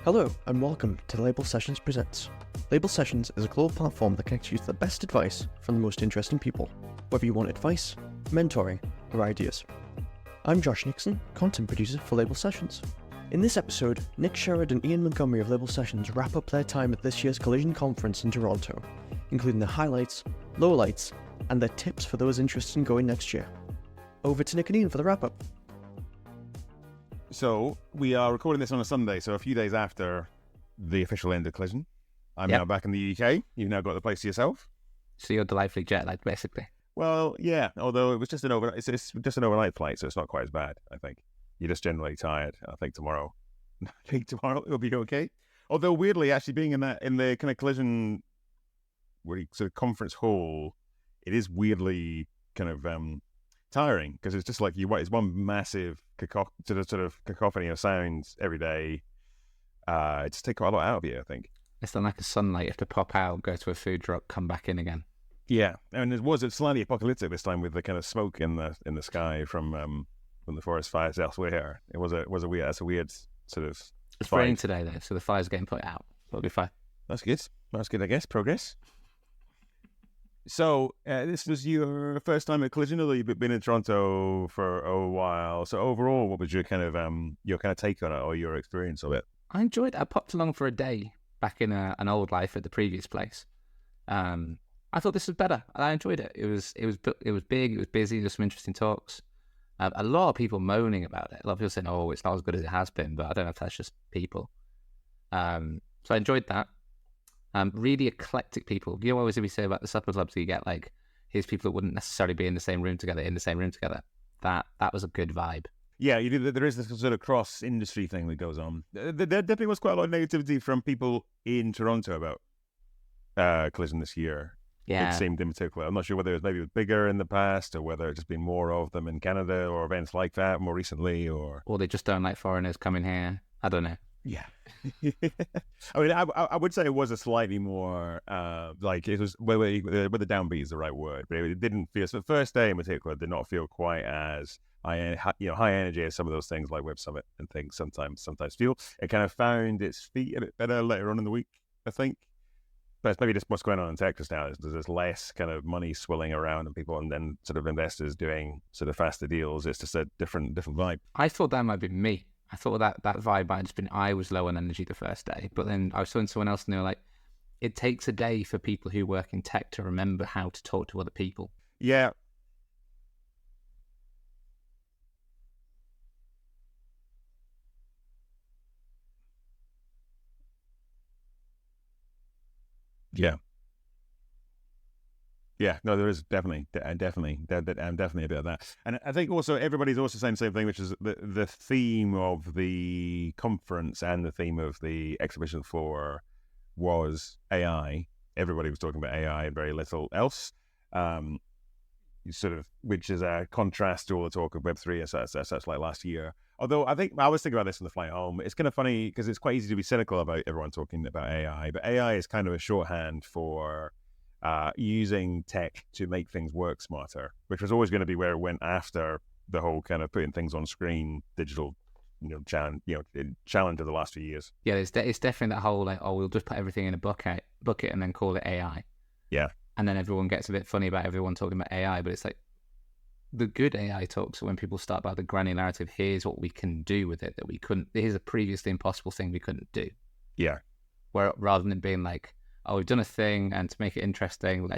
Hello, and welcome to Label Sessions Presents. Label Sessions is a global platform that connects you to the best advice from the most interesting people, whether you want advice, mentoring, or ideas. I'm Josh Nixon, content producer for Label Sessions. In this episode, Nick Sherrard and Iain Montgomery of Label Sessions wrap up their time at this year's Collision conference in Toronto, including the highlights, lowlights, and their tips for those interested in going next year. Over to Nick and Iain for the wrap-up. So, we are recording this on a Sunday, so a few days after the official end of Collision. I'm now back in the UK. You've now got the place to yourself. So you're delightfully jet-lagged, basically. Well, yeah, although it was just it's just an overnight flight, so it's not quite as bad, I think. You're just generally tired. I think tomorrow it'll be okay. Although, weirdly, actually being in the kind of Collision sort of conference hall, it is weirdly kind of tiring, because it's just like it's one massive sort of cacophony of sounds every day. It just takes quite a lot out of you, I think. It's not like a sunlight. You have to pop out, go to a food truck, come back in again. Yeah, and it's slightly apocalyptic this time with the kind of smoke in the sky from the forest fires elsewhere. That's a weird sort of. It's raining today though, so the fire's getting put out. It'll be fine. That's good. That's good, I guess. Progress. So, this was your first time at Collision, although you've been in Toronto for a while. So overall, what was your kind of take on it, or your experience of it? I enjoyed it. I popped along for a day back in an old life at the previous place. I thought this was better. I enjoyed it. It was big. It was busy. There's some interesting talks. A lot of people moaning about it. A lot of people saying, "Oh, it's not as good as it has been," but I don't know if that's just people. So I enjoyed that. Really eclectic people. You know what we say about the supper clubs? You get like, here's people that wouldn't necessarily be in the same room together. That was a good vibe. Yeah, there is this sort of cross-industry thing that goes on. There definitely was quite a lot of negativity from people in Toronto about Collision this year. Yeah. It seemed in particular. I'm not sure whether it was bigger in the past, or whether it's just been more of them in Canada, or events like that more recently, or they just don't like foreigners coming here. I don't know. Yeah. I mean, I would say it was a slightly more, like, it was, whether the downbeat is the right word, but it didn't feel, so the first day in particular did not feel quite as high energy as some of those things like Web Summit and things sometimes feel. It kind of found its feet a bit better later on in the week, I think. But it's maybe just what's going on in Texas now. There's less kind of money swirling around, and people, and then sort of investors doing sort of faster deals. It's just a different vibe. I thought that might be me. I thought that vibe might have just been I was low on energy the first day. But then I was talking to someone else and they were like, it takes a day for people who work in tech to remember how to talk to other people. Yeah. Yeah. Yeah, no, there is definitely a bit of that. And I think also everybody's also saying the same thing, which is the theme of the conference and the theme of the exhibition floor was AI. Everybody was talking about AI and very little else, which is a contrast to all the talk of Web3 as such like last year. Although I think I was thinking about this on the flight home. It's kind of funny because it's quite easy to be cynical about everyone talking about AI, but AI is kind of a shorthand for using tech to make things work smarter, which was always going to be where it went after the whole kind of putting things on screen, digital, challenge of the last few years. Yeah, it's definitely that whole like, oh, we'll just put everything in a bucket and then call it AI. Yeah, and then everyone gets a bit funny about everyone talking about AI, but it's like the good AI talks are when people start about the granularity of here's what we can do with it that we couldn't. Here's a previously impossible thing we couldn't do. Yeah, where rather than being like, oh, we've done a thing, and to make it interesting,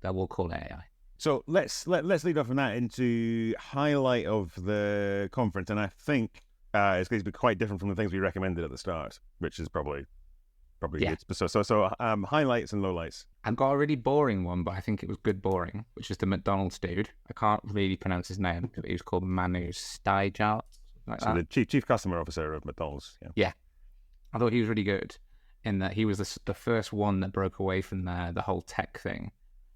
we'll call it AI. So let's lead off from that into highlight of the conference, and I think it's going to be quite different from the things we recommended at the start, which is probably good. So highlights and lowlights. I've got a really boring one, but I think it was good boring, which is the McDonald's dude. I can't really pronounce his name, but he was called Manu Stijart. The chief customer officer of McDonald's. Yeah. I thought he was really good, in that he was the first one that broke away from the whole tech thing.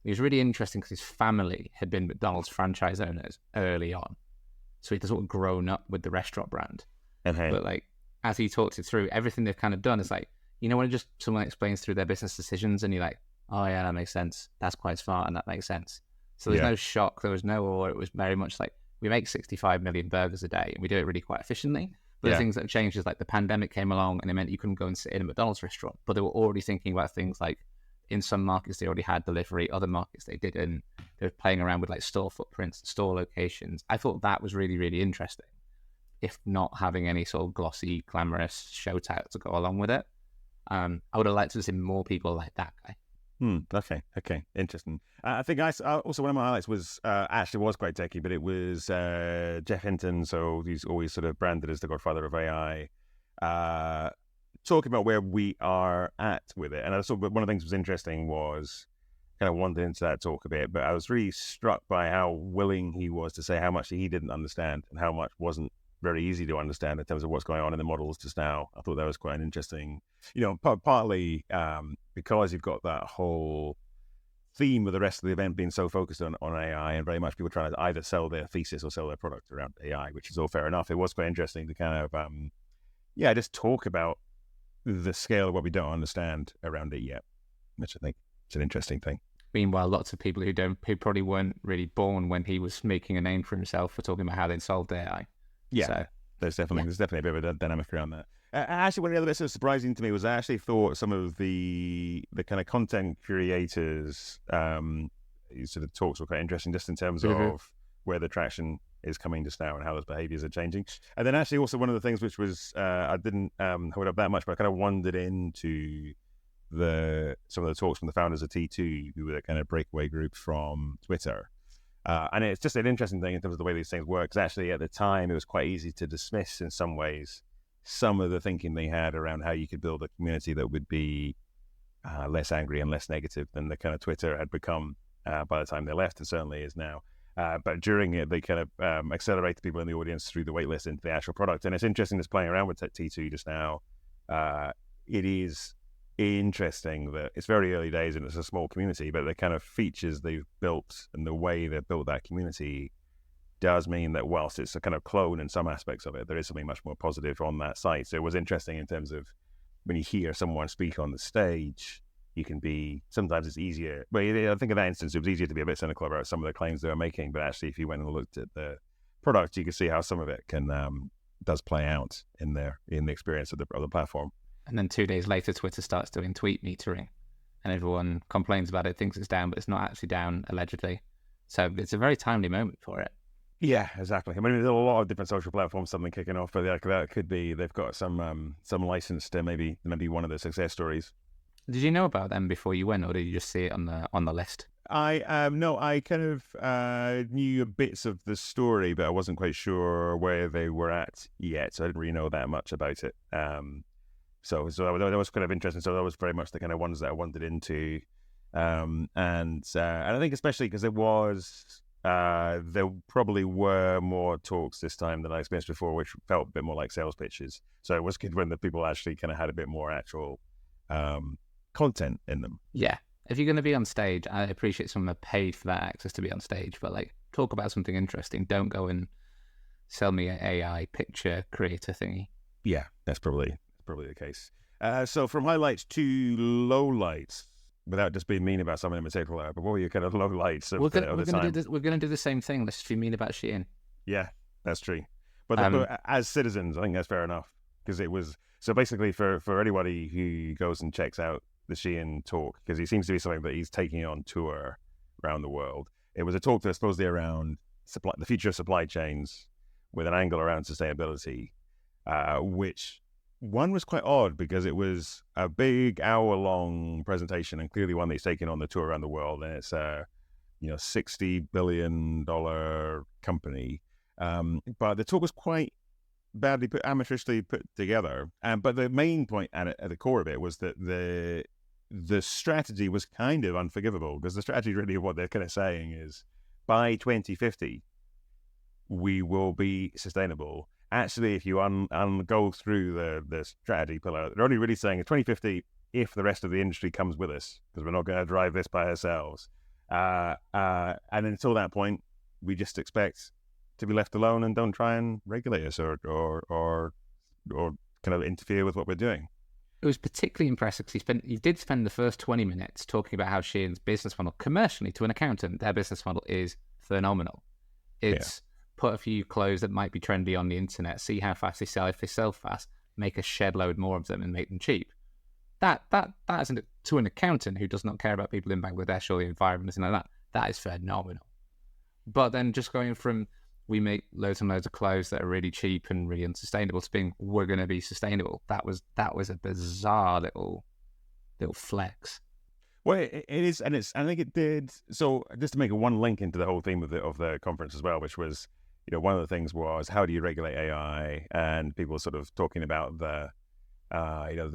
It was really interesting because his family had been McDonald's franchise owners early on. So he'd sort of grown up with the restaurant brand. Okay. But like, as he talked it through, everything they've kind of done is like, when just someone explains through their business decisions and you're like, oh yeah, that makes sense. That's quite smart and that makes sense. So there's no shock. There was no awe. It was very much like, we make 65 million burgers a day and we do it really quite efficiently. But Yeah. the things that have changed is like the pandemic came along and it meant you couldn't go and sit in a McDonald's restaurant, but they were already thinking about things like in some markets they already had delivery, other markets they didn't. They were playing around with like store footprints, store locations. I thought that was really, really interesting, if not having any sort of glossy, glamorous show tout to go along with it. I would have liked to see more people like that guy. Okay, interesting. I think also one of my highlights was actually was quite techy, but it was Jeff Hinton. So he's always sort of branded as the godfather of AI, talking about where we are at with it. And I thought one of the things that was interesting was kind of wandered into that talk a bit, but I was really struck by how willing he was to say how much he didn't understand and how much wasn't very easy to understand in terms of what's going on in the models just now. I thought that was quite an interesting, partly because you've got that whole theme of the rest of the event being so focused on AI and very much people trying to either sell their thesis or sell their product around AI, which is all fair enough. It was quite interesting to kind of, just talk about the scale of what we don't understand around it yet, which I think is an interesting thing. Meanwhile, lots of people who probably weren't really born when he was making a name for himself were talking about how they'd solved AI. Yeah, so, there's definitely a bit of a dynamic around that. Actually, one of the other bits that was surprising to me was I actually thought some of the kind of content creators sort of talks were quite interesting, just in terms of where the traction is coming just now and how those behaviors are changing. And then actually also one of the things which was I didn't hold up that much, but I kind of wandered into some of the talks from the founders of T2, who were the kind of breakaway group from Twitter. And it's just an interesting thing in terms of the way these things work, because actually at the time it was quite easy to dismiss in some ways some of the thinking they had around how you could build a community that would be less angry and less negative than the kind of Twitter had become by the time they left, and certainly is now. But during it, they kind of accelerated people in the audience through the waitlist into the actual product. And it's interesting just playing around with T2 just now. It is interesting that it's very early days and it's a small community, but the kind of features they've built and the way they've built that community does mean that whilst it's a kind of clone in some aspects of it, there is something much more positive on that site. So it was interesting in terms of when you hear someone speak on the stage, you can be, sometimes it's easier. Well, I think in that instance, it was easier to be a bit cynical about some of the claims they were making, but actually if you went and looked at the product, you can see how some of it does play out in the experience of the platform. And then 2 days later, Twitter starts doing tweet metering, and everyone complains about it, thinks it's down, but it's not actually down, allegedly. So it's a very timely moment for it. Yeah, exactly. I mean, there's a lot of different social platforms, something kicking off, but that could be they've got some license to maybe one of the success stories. Did you know about them before you went, or did you just see it on the list? I kind of knew bits of the story, but I wasn't quite sure where they were at yet, so I didn't really know that much about it. So that was kind of interesting. So that was very much the kind of ones that I wandered into, and I think especially because there probably were more talks this time than I experienced before, which felt a bit more like sales pitches. So it was good when the people actually kind of had a bit more actual content in them. Yeah. If you're going to be on stage, I appreciate someone paid for that access to be on stage, but like talk about something interesting. Don't go and sell me an AI picture creator thingy. Yeah, that's probably the case. So from highlights to lowlights, without just being mean about someone in particular, but what were your kind of lowlights of the time? We're going to do the same thing. Let's be mean about Shein. Yeah, that's true. But as citizens, I think that's fair enough, because it was so basically for anybody who goes and checks out the Shein talk, because he seems to be something that he's taking on tour around the world. It was a talk that's supposedly around the future of supply chains with an angle around sustainability, which one was quite odd because it was a big hour-long presentation and clearly one that he's taken on the tour around the world, and it's a $60 billion company. But the talk was quite badly amateurishly put together. But the main point at the core of it was that the strategy was kind of unforgivable, because the strategy really of what they're kind of saying is by 2050, we will be sustainable. Actually, if you go through the strategy pillar, they're only really saying in 2050, if the rest of the industry comes with us, because we're not going to drive this by ourselves. And until that point, we just expect to be left alone and don't try and regulate us or kind of interfere with what we're doing. It was particularly impressive because he did spend the first 20 minutes talking about how Shein's business model, commercially to an accountant, their business model is phenomenal. It's put a few clothes that might be trendy on the internet, see how fast they sell. If they sell fast, make a shed load more of them and make them cheap. That isn't to an accountant who does not care about people in Bangladesh or the environment, anything like that. That is phenomenal. But then just going from we make loads and loads of clothes that are really cheap and really unsustainable to being we're going to be sustainable. That was a bizarre little flex. Well, it is, and I think it did. So just to make one link into the whole theme of the conference as well, which was, one of the things was how do you regulate AI, and people sort of talking about the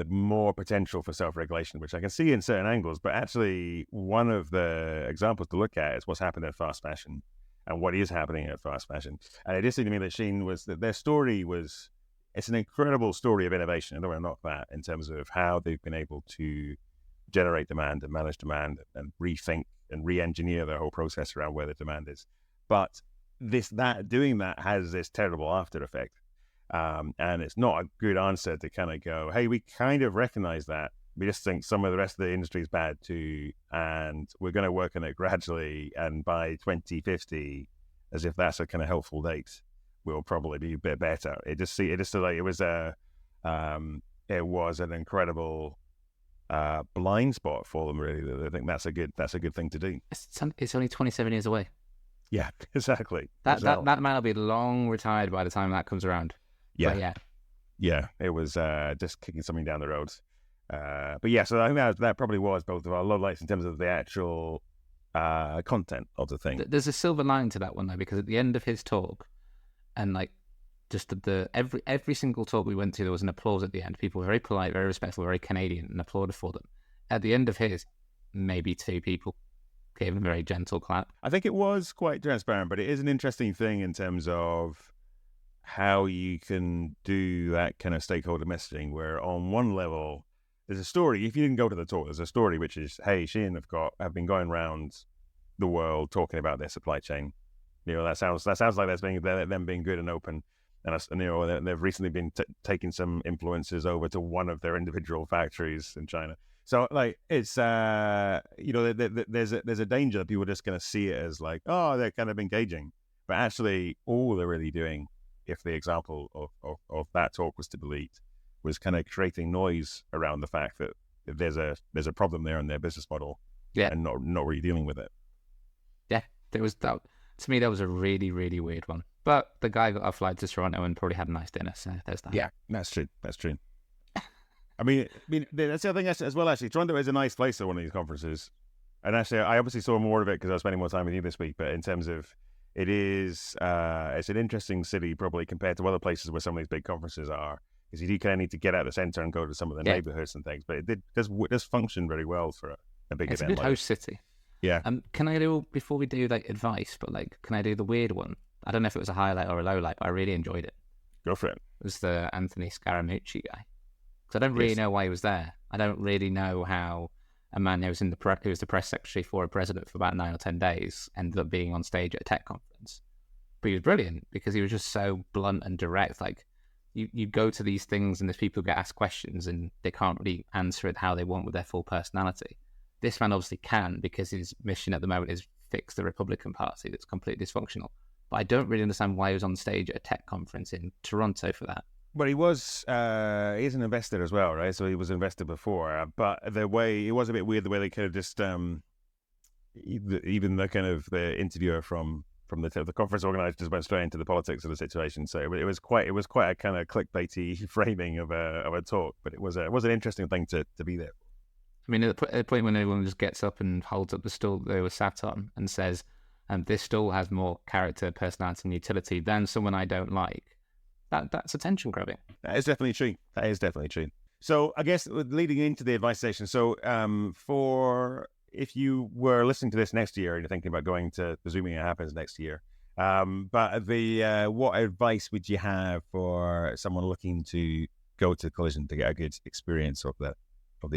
more potential for self-regulation, which I can see in certain angles. But actually, one of the examples to look at is what's happened in fast fashion and what is happening at fast fashion. And it just seemed to me that Shein their story was, it's an incredible story of innovation. I don't want to knock that in terms of how they've been able to generate demand and manage demand and rethink and re-engineer their whole process around where the demand is. But doing that has this terrible after effect. And it's not a good answer to kind of go, hey, we kind of recognize that. We just think some of the rest of the industry is bad too, and we're going to work on it gradually. And by 2050, as if that's a kind of helpful date, we'll probably be a bit better. It was an incredible blind spot for them. Really, I think that's a good thing to do. It's only 27 years away. Yeah, exactly. That man will be long retired by the time that comes around. Yeah, yeah. It was just kicking something down the road. But yeah, so I think that probably was both of our lowlights in terms of the actual content of the thing. There's a silver line to that one though, because at the end of his talk, and like just every single talk we went to, there was an applause at the end. People were very polite, very respectful, very Canadian, and applauded for them. At the end of his, maybe 2 people gave him a very gentle clap. I think it was quite transparent, but it is an interesting thing in terms of how you can do that kind of stakeholder messaging, where on one level, there's a story. If you didn't go to the talk, there's a story which is, hey, Shein have been going around the world talking about their supply chain. That sounds like them being good and open, and they've recently been taking some influences over to one of their individual factories in China. So like it's there's a danger that people are just going to see it as like, oh, they're kind of engaging, but actually all they're really doing, if the example of that talk was to be believed, was kind of creating noise around the fact that there's a problem there in their business model, and not really dealing with it. Yeah, there was that. To me, that was a really, really weird one. But the guy got a flight to Toronto and probably had a nice dinner, so there's that. Yeah, that's true. I mean, that's the other thing as well. Actually, Toronto is a nice place for one of these conferences, and actually, I obviously saw more of it because I was spending more time with you this week. But in terms of it is, it's an interesting city probably compared to other places where some of these big conferences are, because you do kind of need to get out of the center and go to some of the neighborhoods and things. But it does function very well for a big event. It's a good host city. Yeah. Can I do, before we do like advice, but like, can I do the weird one? I don't know if it was a highlight or a low light, but I really enjoyed it. Go for it. It was the Anthony Scaramucci guy. Because I don't really know why he was there. I don't really know how a man who was who was the press secretary for a president for about 9 or 10 days ended up being on stage at a tech conference. But he was brilliant because he was just so blunt and direct. Like you go to these things and there's people who get asked questions and they can't really answer it how they want with their full personality. This man obviously can, because his mission at the moment is fix the Republican Party that's completely dysfunctional. But I don't really understand why he was on stage at a tech conference in Toronto for that. Well, he's an investor as well, right? So he was an investor before, but it was a bit weird the way they kind of just, even the kind of the interviewer from the conference organizer just went straight into the politics of the situation. So it was quite a kind of clickbaity framing of a talk, but it was an interesting thing to be there. I mean, at the point when anyone just gets up and holds up the stool they were sat on and says, this stool has more character, personality, and utility than someone I don't like, that's attention grabbing. That is definitely true. So I guess leading into the advice session, so for if you were listening to this next year and you're thinking about going to, presuming it happens next year, but what advice would you have for someone looking to go to Collision to get a good experience of the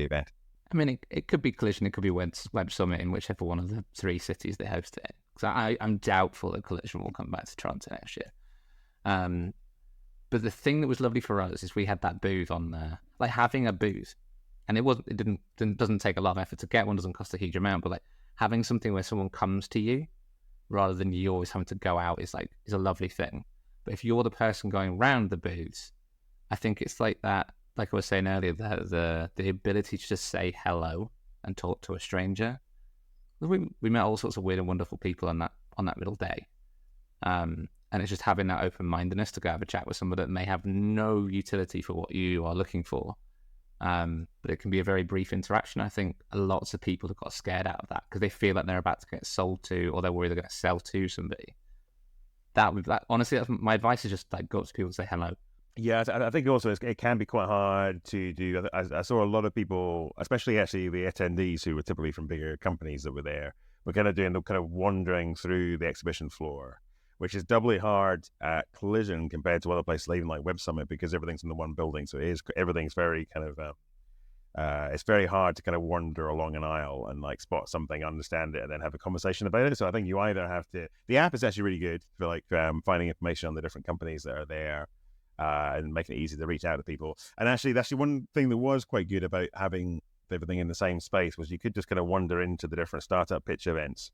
event? I mean, it could be Collision, it could be Web Summit in whichever one of the 3 cities they host it. Because I'm doubtful that Collision will come back to Toronto next year. But the thing that was lovely for us is we had that booth on there, like having a booth, and doesn't take a lot of effort to get one, doesn't cost a huge amount, but like having something where someone comes to you rather than you always having to go out is a lovely thing. But if you're the person going round the booths, I think it's like that, like I was saying earlier, the ability to just say hello and talk to a stranger. We met all sorts of weird and wonderful people on that middle day. And it's just having that open-mindedness to go have a chat with someone that may have no utility for what you are looking for. But it can be a very brief interaction. I think lots of people have got scared out of that because they feel like they're about to get sold to, or they're worried they're going to sell to somebody. Honestly, that's my advice, is just like go up to people and say hello. Yeah, I think also it can be quite hard to do. I saw a lot of people, especially actually the attendees who were typically from bigger companies that were there, were kind of wandering through the exhibition floor, which is doubly hard at Collision compared to other places, even like Web Summit, because everything's in the one building. So everything's very kind of, it's very hard to kind of wander along an aisle and like spot something, understand it, and then have a conversation about it. So I think you either have to, the app is actually really good for like finding information on the different companies that are there. And making it easy to reach out to people. And actually, that's one thing that was quite good about having everything in the same space was you could just kind of wander into the different startup pitch events,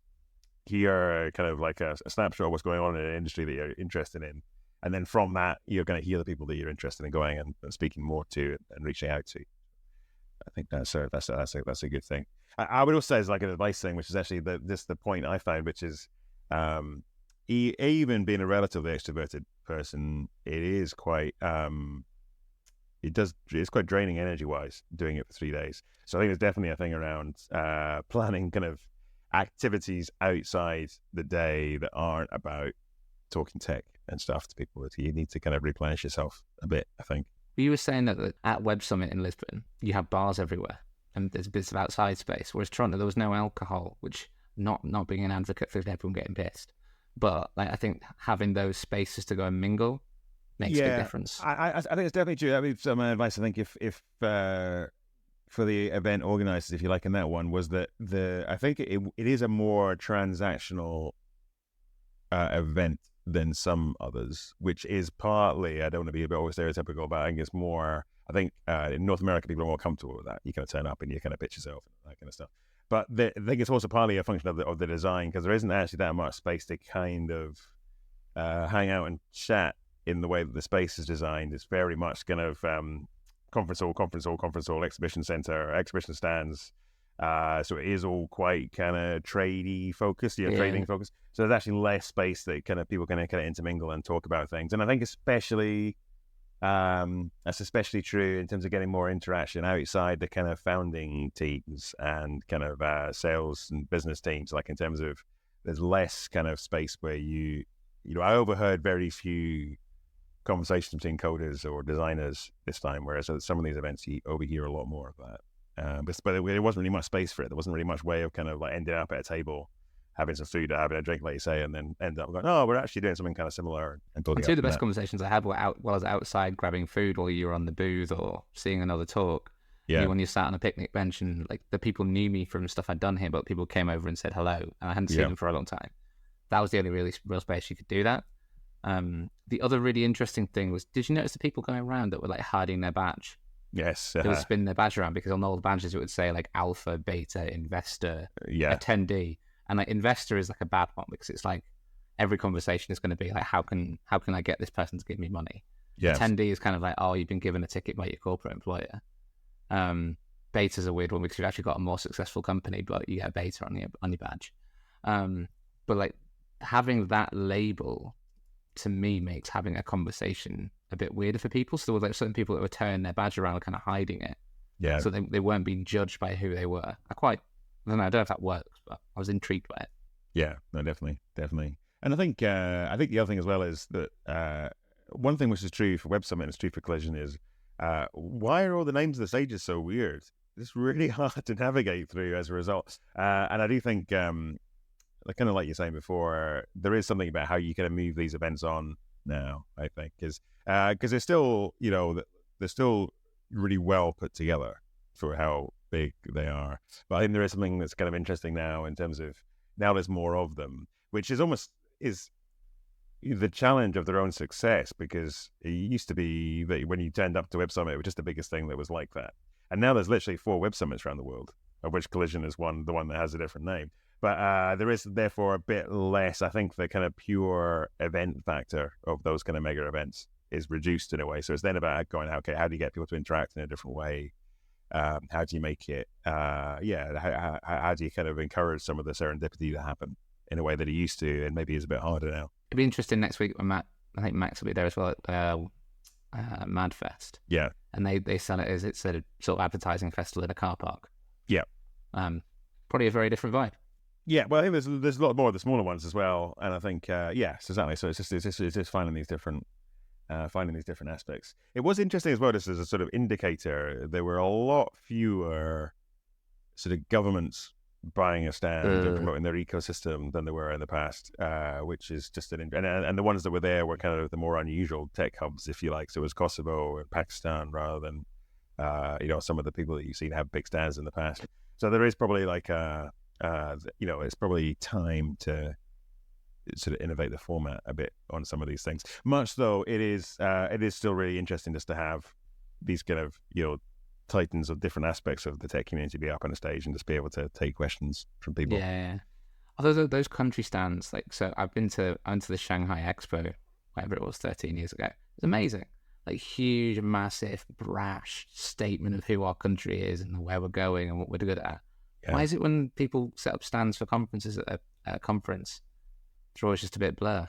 hear kind of like a snapshot of what's going on in an industry that you're interested in. And then from that, you're going to hear the people that you're interested in going and speaking more to and reaching out to. I think that's a good thing. I would also say as like an advice thing, which is actually the point I found, which is even being a relatively extroverted person, it is quite it's quite draining energy wise doing it for 3 days. So I think there's definitely a thing around planning kind of activities outside the day that aren't about talking tech and stuff to people. You need to kind of replenish yourself a bit, I think. You were saying that at Web Summit in Lisbon, you have bars everywhere and there's bits of outside space, whereas Toronto, there was no alcohol, which not being an advocate for everyone getting pissed. But like, I think having those spaces to go and mingle makes a big difference. I think it's definitely true. That would be some advice. I think if for the event organizers, if you like, in that one, was that I think it is a more transactional event than some others, which is partly, I don't want to be a bit over stereotypical, but I think it's more, I think in North America, people are more comfortable with that. You kind of turn up and you kind of pitch yourself and that kind of stuff. But I think it's also partly a function of the design, because there isn't actually that much space to kind of hang out and chat in the way that the space is designed. It's very much kind of conference hall, exhibition center, exhibition stands. So it is all quite kind of trading focused. So there's actually less space that kind of people can kind of intermingle and talk about things. And I think that's especially true in terms of getting more interaction outside the kind of founding teams and kind of sales and business teams. Like in terms of there's less kind of space where I overheard very few conversations between coders or designers this time, whereas at some of these events you overhear a lot more of that. But there wasn't really much space for it. There wasn't really much way of kind of like ending up at a table, having some food or having a drink, like you say, and then end up going, oh, we're actually doing something kind of similar. And two of the best conversations I had were while I was outside grabbing food while you were on the booth or seeing another talk. Yeah. When you sat on a picnic bench and like the people knew me from stuff I'd done here, but people came over and said hello, and I hadn't seen them for a long time. That was the only really real space you could do that. The other really interesting thing was, did you notice the people going around that were like hiding their badge? Yes. They would spin their badge around because on all the badges it would say like alpha, beta, investor, attendee. And like investor is like a bad one because it's like every conversation is going to be like, how can I get this person to give me money? Yes. Attendee is kind of like, oh, you've been given a ticket by your corporate employer. Beta is a weird one because you've actually got a more successful company, but you get a beta on your badge. But like having that label to me makes having a conversation a bit weirder for people. So there were like certain people that were turning their badge around, kind of hiding it. Yeah. So they weren't being judged by who they were. I don't know if that works, but I was intrigued by it. Yeah, no, definitely. And I think the other thing as well is that one thing which is true for Web Summit and is true for Collision is why are all the names of the stages so weird? It's really hard to navigate through as a result. And I do think, kind of like you're saying before, there is something about how you kind of move these events on now, I think, because they're still, they're still really well put together for how big they are. But I think there is something that's kind of interesting now in terms of now there's more of them, which is almost is the challenge of their own success, because it used to be that when you turned up to Web Summit, it was just the biggest thing that was like that. And now there's literally 4 Web Summits around the world, of which Collision is the one that has a different name. But there is therefore a bit less. I think the kind of pure event factor of those kind of mega events is reduced in a way. So it's then about going, okay, how do you get people to interact in a different way? How do you make it? How do you kind of encourage some of the serendipity to happen in a way that it used to, and maybe is a bit harder now? It'd be interesting next week when I think Max will be there as well at Madfest. Yeah. And they sell it as it's a sort of advertising festival in a car park. Yeah. Probably a very different vibe. Yeah, well, I think there's a lot more of the smaller ones as well, and I think yes, exactly. So it's just finding these different aspects. It was interesting as well, just as a sort of indicator. There were a lot fewer sort of governments buying a stand and promoting their ecosystem than there were in the past, which is just and the ones that were there were kind of the more unusual tech hubs, if you like. So it was Kosovo and Pakistan rather than some of the people that you've seen have big stands in the past. So there is probably like it's probably time to sort of innovate the format a bit on some of these things. Much though it is still really interesting just to have these kind of titans of different aspects of the tech community be up on a stage and just be able to take questions from people. Yeah. Although those country stands, like, so I went to the Shanghai Expo, whatever it was, 13 years ago. It's amazing. Like, huge, massive, brash statement of who our country is and where we're going and what we're good at. Yeah. Why is it when people set up stands for conferences at a conference, it's always just a bit blur?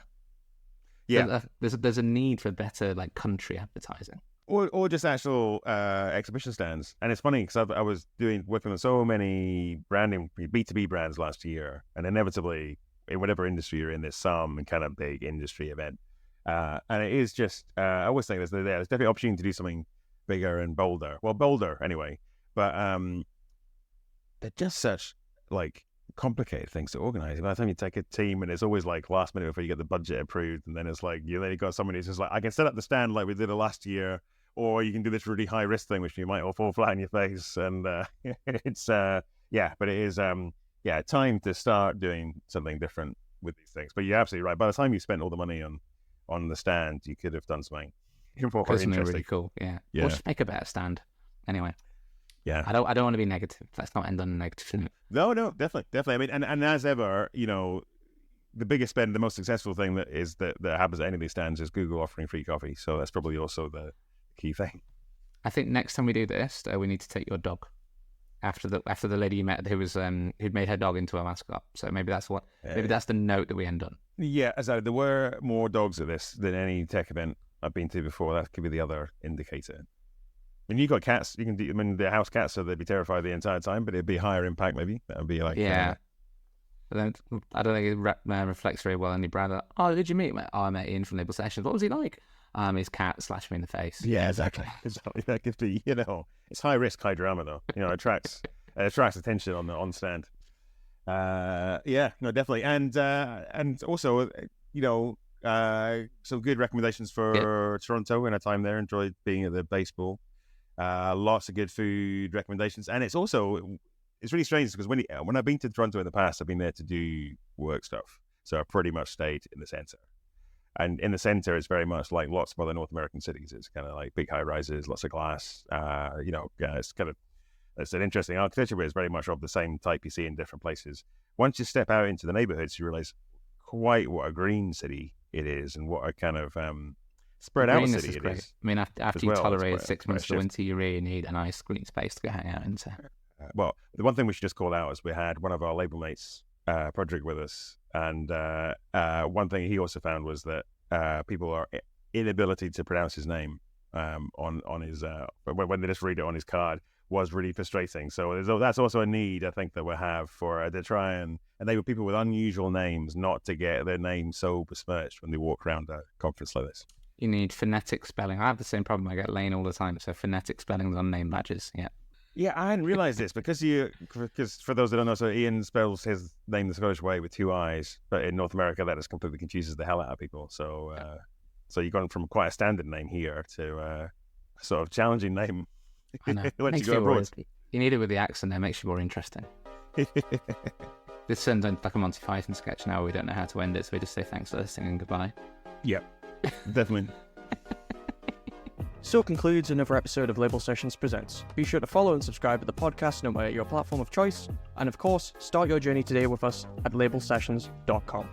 Yeah. There's a need for better, like, country advertising. Or just actual exhibition stands. And it's funny because I was working on so many branding, B2B brands last year, and inevitably, in whatever industry you're in, there's some kind of big industry event. And it is just, I always think there's definitely opportunity to do something bigger and bolder. Well, bolder anyway. But they're just such, like, complicated things to organize. By the time you take a team, and it's always like last minute before you get the budget approved, and then it's like you got somebody who's just like, I can set up the stand like we did it last year, or you can do this really high risk thing which you might all fall flat in your face. And it's but it is time to start doing something different with these things. But you're absolutely right. By the time you spent all the money on the stand, you could have done something more interesting, really cool. Yeah. Or just make a better stand. Anyway. Yeah, I don't want to be negative. Let's not end on a negative note. No, definitely. I mean, and as ever, the biggest spend, the most successful thing that happens at any of these stands is Google offering free coffee. So that's probably also the key thing. I think next time we do this, we need to take your dog after the lady you met who'd made her dog into a mascot. So maybe that's the note that we end on. Yeah, so there were more dogs at this than any tech event I've been to before. That could be the other indicator. When you got cats, you can do. I mean, they're house cats, so they'd be terrified the entire time, but it'd be higher impact. Maybe that would be like But then I don't think it reflects very well on your brand. Like, oh, did you meet him? Oh, I met Ian from Label Sessions. What was he like? His cat slashed me in the face. Yeah, exactly. That could be. It's high risk, high drama though. It attracts attention on stand. Definitely, and also some good recommendations for Toronto in our time there. Enjoyed being at the baseball. Lots of good food recommendations, and it's really strange because when I've been to Toronto in the past, I've been there to do work stuff, so I pretty much stayed in the center. And in the center, it's very much like lots of other North American cities. It's kind of like big high rises, lots of glass. It's an interesting architecture, but it's very much of the same type you see in different places. Once you step out into the neighborhoods, you realize quite what a green city it is, and what a kind of spread out city it is. I mean, after you tolerated 6 months of the winter, you really need a nice green space to go hang out into. Well, the one thing we should just call out is we had one of our label mates, Project, with us, and one thing he also found was that people are inability to pronounce his name on his when they just read it on his card was really frustrating. So that's also a need, I think, that we have to try and enable people with unusual names not to get their name so besmirched when they walk around a conference like this. You need phonetic spelling. I have the same problem. I get Lane all the time. So phonetic spellings on name badges. Yeah. Yeah, I hadn't realised this because for those that don't know, so Ian spells his name the Scottish way with 2 I's, but in North America that just completely confuses the hell out of people. So so you've gone from quite a standard name here to a sort of challenging name. I know. Once you go abroad. You need it with the accent there, makes you more interesting. This turns into like a Monty Python sketch now. We don't know how to end it, so we just say thanks for listening and goodbye. Yep, definitely. So concludes another episode of Label Sessions Presents. Be sure to follow and subscribe to the podcast no matter your platform of choice, and of course, start your journey today with us at labelsessions.com.